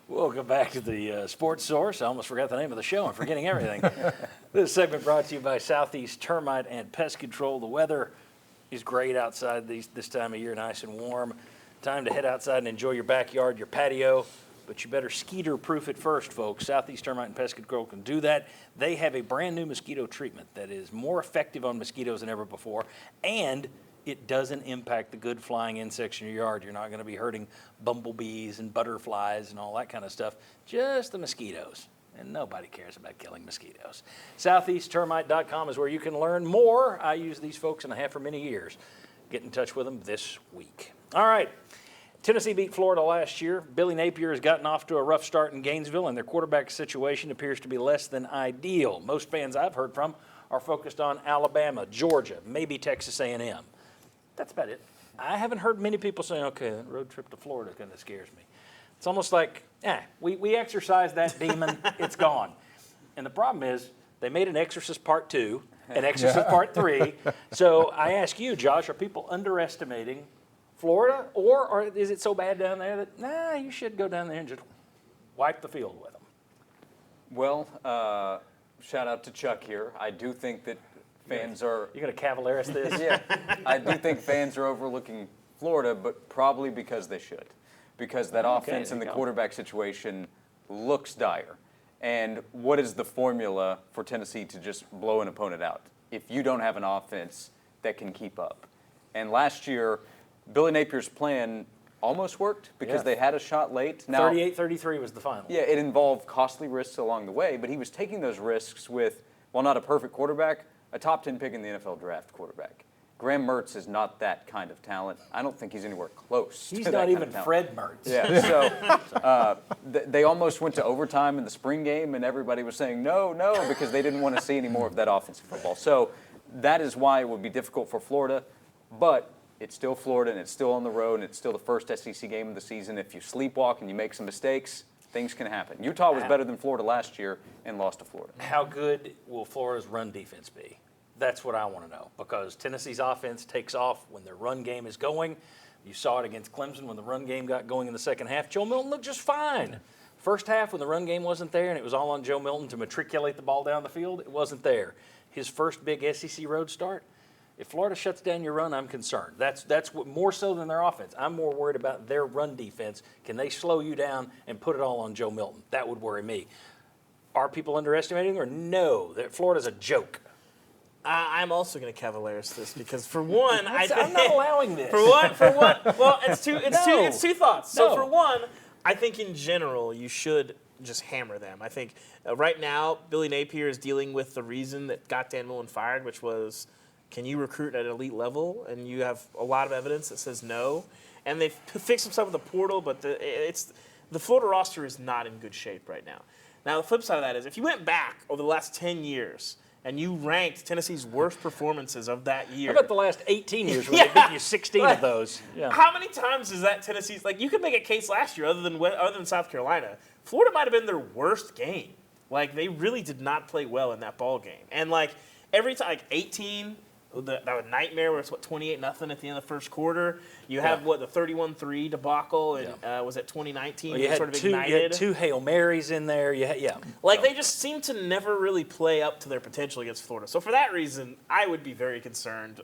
Welcome back to the Sports Source. I almost forgot the name of the show. I'm forgetting everything. This segment brought to you by Southeast Termite and Pest Control. The weather is great outside this time of year, nice and warm. Time to head outside and enjoy your backyard, your patio, but you better mosquito-proof it first, folks. Southeast Termite and Pest Control can do that. They have a brand new mosquito treatment that is more effective on mosquitoes than ever before, and it doesn't impact the good flying insects in your yard. You're not going to be hurting bumblebees and butterflies and all that kind of stuff, just the mosquitoes. And nobody cares about killing mosquitoes. SoutheastTermite.com is where you can learn more. I use these folks and I have for many years. Get in touch with them this week. All right. Tennessee beat Florida last year. Billy Napier has gotten off to a rough start in Gainesville, and their quarterback situation appears to be less than ideal. Most fans I've heard from are focused on Alabama, Georgia, maybe Texas A&M. That's about it. I haven't heard many people saying, okay, that road trip to Florida kind of scares me. It's almost like, we exorcised that demon, it's gone. And the problem is they made an Exorcist Part 2, an Exorcist Part 3. So I ask you, Josh, are people underestimating Florida, or is it so bad down there that, you should go down there and just wipe the field with them? Well, shout out to Chuck here. I do think that fans are... You're going to Cavaliers this? Yeah. I do think fans are overlooking Florida, but probably because they should. Because that offense and the quarterback situation looks dire. And what is the formula for Tennessee to just blow an opponent out if you don't have an offense that can keep up? And last year, Billy Napier's plan almost worked because they had a shot late. Now, 38-33 was the final. Yeah, it involved costly risks along the way, but he was taking those risks with, while not a perfect quarterback, a top 10 pick in the NFL draft quarterback. Graham Mertz is not that kind of talent. I don't think he's anywhere close He's to not that even kind of Fred Mertz. Yeah, so they almost went to overtime in the spring game, and everybody was saying no, because they didn't want to see any more of that offensive football. So that is why it would be difficult for Florida, but it's still Florida, and it's still on the road, and it's still the first SEC game of the season. If you sleepwalk and you make some mistakes, things can happen. Utah was better than Florida last year and lost to Florida. How good will Florida's run defense be? That's what I want to know, because Tennessee's offense takes off when their run game is going. You saw it against Clemson when the run game got going in the second half. Joe Milton looked just fine. First half, when the run game wasn't there and it was all on Joe Milton to matriculate the ball down the field, it wasn't there. His first big SEC road start, if Florida shuts down your run, I'm concerned. That's what, more so than their offense. I'm more worried about their run defense. Can they slow you down and put it all on Joe Milton? That would worry me. Are people underestimating, or no, that Florida's a joke? I'm also going to Cavaliers this because, for one, I'm not allowing this. For one. Well, it's two thoughts. So for one, I think in general you should just hammer them. I think right now Billy Napier is dealing with the reason that got Dan Mullen fired, which was, can you recruit at an elite level? And you have a lot of evidence that says no. And they've fixed some stuff with the portal, but the Florida roster is not in good shape right now. Now the flip side of that is, if you went back over the last 10 years. And you ranked Tennessee's worst performances of that year. How about the last 18 years when they beat you 16 of those? Yeah. How many times is that Tennessee's? Like, you could make a case last year, other than South Carolina, Florida might have been their worst game. Like, they really did not play well in that ball game. And like every time, like 18, that nightmare where it's 28-0 at the end of the first quarter. You have the 31-3 debacle, and was it 2019? Well, you had two Hail Marys in there. They just seem to never really play up to their potential against Florida. So for that reason, I would be very concerned.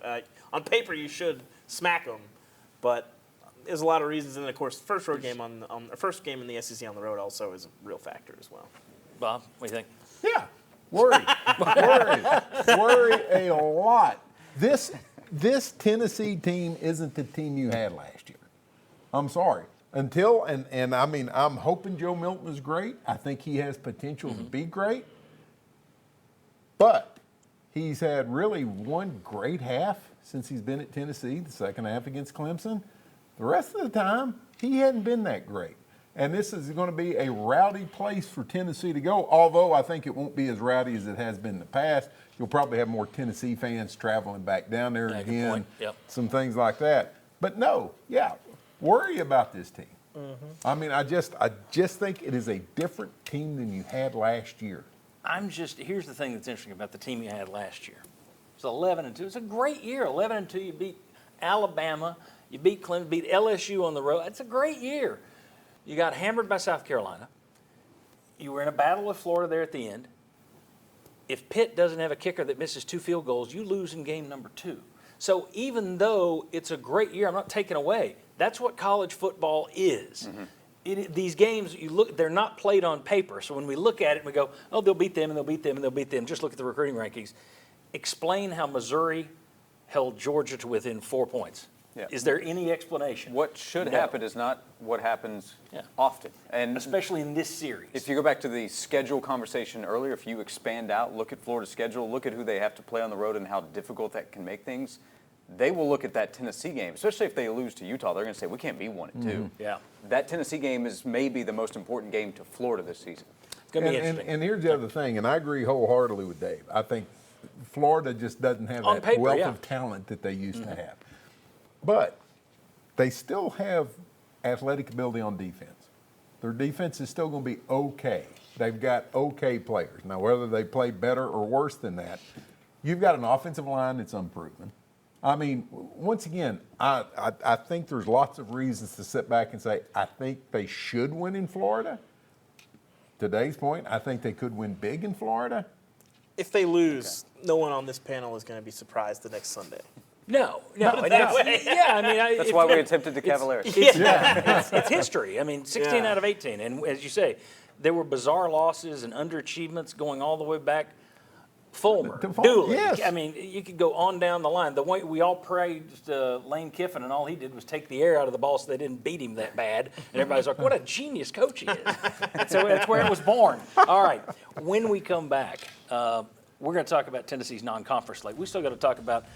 On paper, you should smack them, but there's a lot of reasons. And of course, first game in the SEC on the road also is a real factor as well. Bob, what do you think? Yeah, worry a lot. This Tennessee team isn't the team you had last year. I'm sorry. And I mean, I'm hoping Joe Milton is great. I think he has potential to be great. But he's had really one great half since he's been at Tennessee, the second half against Clemson. The rest of the time, he hadn't been that great. And this is going to be a rowdy place for Tennessee to go, although I think it won't be as rowdy as it has been in the past. You'll probably have more Tennessee fans traveling back down there again, some things like that. But worry about this team. Mm-hmm. I mean, I just think it is a different team than you had last year. Here's the thing that's interesting about the team you had last year. It's 11-2. It's a great year. 11-2. You beat Alabama. You beat Clemson. Beat LSU on the road. It's a great year. You got hammered by South Carolina. You were in a battle with Florida there at the end. If Pitt doesn't have a kicker that misses 2 field goals, you lose in game number 2. So even though it's a great year, I'm not taking away. That's what college football is. These games, they're not played on paper. So when we look at it and we go, oh, they'll beat them and they'll beat them and they'll beat them. Just look at the recruiting rankings. Explain how Missouri held Georgia to within 4 points. Yeah. Is there any explanation? What should No. happen is not what happens Yeah. often. And Especially in this series. if you go back to the schedule conversation earlier, if you expand out, look at Florida's schedule, look at who they have to play on the road and how difficult that can make things, they will look at that Tennessee game, especially if they lose to Utah. They're going to say, we can't be 1-2. Yeah. That Tennessee game is maybe the most important game to Florida this season. It's going to be And, interesting. and here's the other thing, and I agree wholeheartedly with Dave. I think Florida just doesn't have On that paper, wealth yeah. of talent that they used to have. But they still have athletic ability on defense. Their defense is still going to be okay. They've got okay players. Now, whether they play better or worse than that, you've got an offensive line that's unproven. I mean, once again, I think there's lots of reasons to sit back and say, I think they should win in Florida. Today's point, I think they could win big in Florida. If they lose, no one on this panel is going to be surprised the next Sunday. No. And that way. yeah, I mean, That's why we attempted to Cavaliers. it's history. I mean, 16 Yeah. out of 18. And as you say, there were bizarre losses and underachievements going all the way back. Fulmer, Dooley. Yes. I mean, you could go on down the line. The way we all praised Lane Kiffin, and all he did was take the air out of the ball so they didn't beat him that bad. And everybody's like, what a genius coach he is. So that's where it was born. All right. When we come back, we're going to talk about Tennessee's non-conference slate. We still got to talk about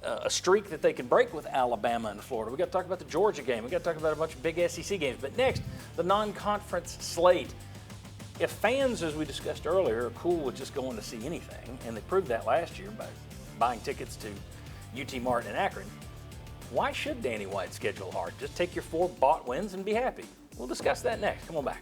a streak that they can break with Alabama and Florida. We got to talk about the Georgia game. We got to talk about a bunch of big SEC games. But next, the non-conference slate. If fans, as we discussed earlier, are cool with just going to see anything, and they proved that last year by buying tickets to UT Martin and Akron, why should Danny White schedule hard? Just take your 4 bought wins and be happy. We'll discuss that next. Come on back.